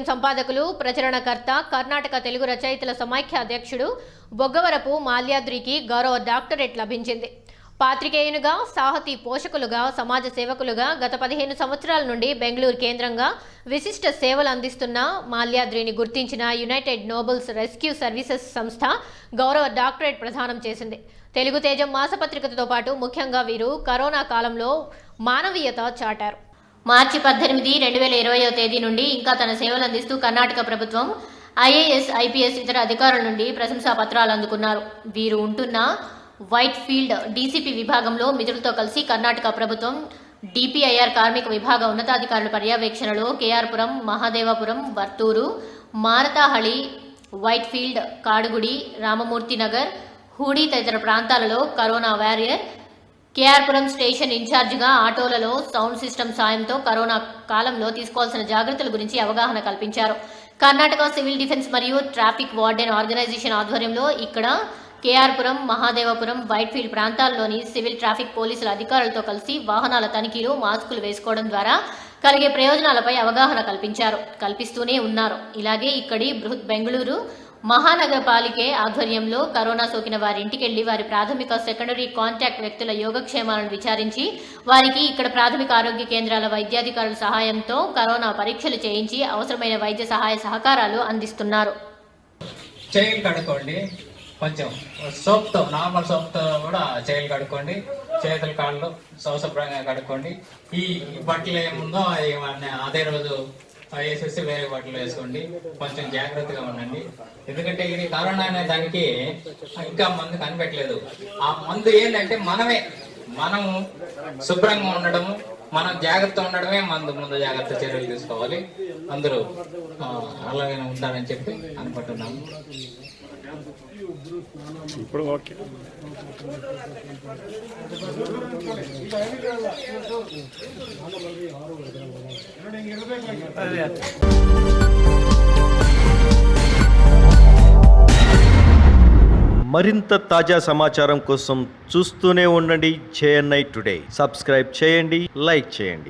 సాహిత్యం సంపాదకులు, ప్రచురణకర్త, కర్ణాటక తెలుగు రచయితల సమైక్య అధ్యక్షుడు బొగ్గవరపు మాల్యాద్రికి గౌరవ డాక్టరేట్ లభించింది. పాత్రికేయునిగా, సాహితీ పోషకులుగా, సమాజ సేవకులుగా గత 15 సంవత్సరాల నుండి బెంగళూరు కేంద్రంగా విశిష్ట సేవలు అందిస్తున్న మాల్యాద్రిని గుర్తించిన యునైటెడ్ నోబెల్స్ రెస్క్యూ సర్వీసెస్ సంస్థ గౌరవ డాక్టరేట్ ప్రదానం చేసింది. తెలుగు తేజం మాసపత్రికతో పాటు ముఖ్యంగా వీరు కరోనా కాలంలో మానవీయత చాటారు. మార్చి 18, 2020 తేదీ నుండి ఇంకా తన సేవలు అందిస్తూ కర్ణాటక ప్రభుత్వం IAS, IPS ఇతర అధికారుల నుండి ప్రశంసా పత్రాలు అందుకున్నారు. వీరు ఉంటున్న వైట్ ఫీల్డ్ DCP విభాగంలో మిత్రులతో కలిసి కర్ణాటక ప్రభుత్వం DPIR కార్మిక విభాగ ఉన్నతాధికారుల పర్యవేక్షణలో కేఆర్పురం, మహాదేవపురం, వర్తూరు, మారతాహళి, వైట్ ఫీల్డ్, కాడుగుడి, రామమూర్తి నగర్, హూడీ తదితర ప్రాంతాలలో కరోనా వారియర్, కేఆర్పురం స్టేషన్ ఇన్ఛార్జిగా ఆటోలలో సౌండ్ సిస్టమ్ సాయంతో కరోనా కాలంలో తీసుకోవాల్సిన జాగ్రత్తల గురించి అవగాహన కల్పించారు. కర్ణాటక సివిల్ డిఫెన్స్ మరియు ట్రాఫిక్ వార్డెన్ ఆర్గనైజేషన్ ఆధ్వర్యంలో ఇక్కడ కేఆర్పురం, మహాదేవపురం, వైట్ఫీల్డ్ ప్రాంతాల్లోని సివిల్ ట్రాఫిక్ పోలీసుల అధికారులతో కలిసి వాహనాల తనిఖీలు, మాస్కులు వేసుకోవడం ద్వారా కలిగే ప్రయోజనాలపై అవగాహన కల్పిస్తూనే ఉన్నారు. ఇలాగే ఇక్కడి బృహత్ బెంగళూరు మహానగరపాలికే ఆధ్వర్యంలో కరోనా సోకిన వారి ఇంటికెళ్లి వారి ప్రాథమిక, సెకండరీ కాంటాక్ట్ వ్యక్తుల యోగక్షేమాలను విచారించి వారికి ఇక్కడ ప్రాథమిక ఆరోగ్య కేంద్రాల వైద్యాధికారుల సహాయంతో కరోనా పరీక్షలు చేయించి అవసరమైన వైద్య సహాయ సహకారాలు అందిస్తున్నారు. కొంచెం సోప్తో, నార్మల్ సోప్తో కూడా చేతులు కడుక్కోండి, చేతులు కాళ్ళు శుభ్రంగా కడుక్కోండి. ఈ బట్టలు ఏముందో అదే రోజు వేసేసి వేరే బట్టలు వేసుకోండి. కొంచెం జాగ్రత్తగా ఉండండి. ఎందుకంటే ఇది కరోనా అనే దానికి ఇంకా మందు కనిపెట్టలేదు. ఆ మందు ఏంటంటే మనం శుభ్రంగా ఉండడము, మనం జాగ్రత్త ఉండడమే ముందు జాగ్రత్త చర్యలు తీసుకోవాలి. అందరూ అలాగే ఉంటారని చెప్పి అనుకుంటున్నాము. ఇప్పుడు ఓకే. మరింత తాజా సమాచారం కోసం చూస్తూనే ఉండండి JNI టుడే. సబ్స్క్రైబ్ చేయండి, లైక్ చేయండి.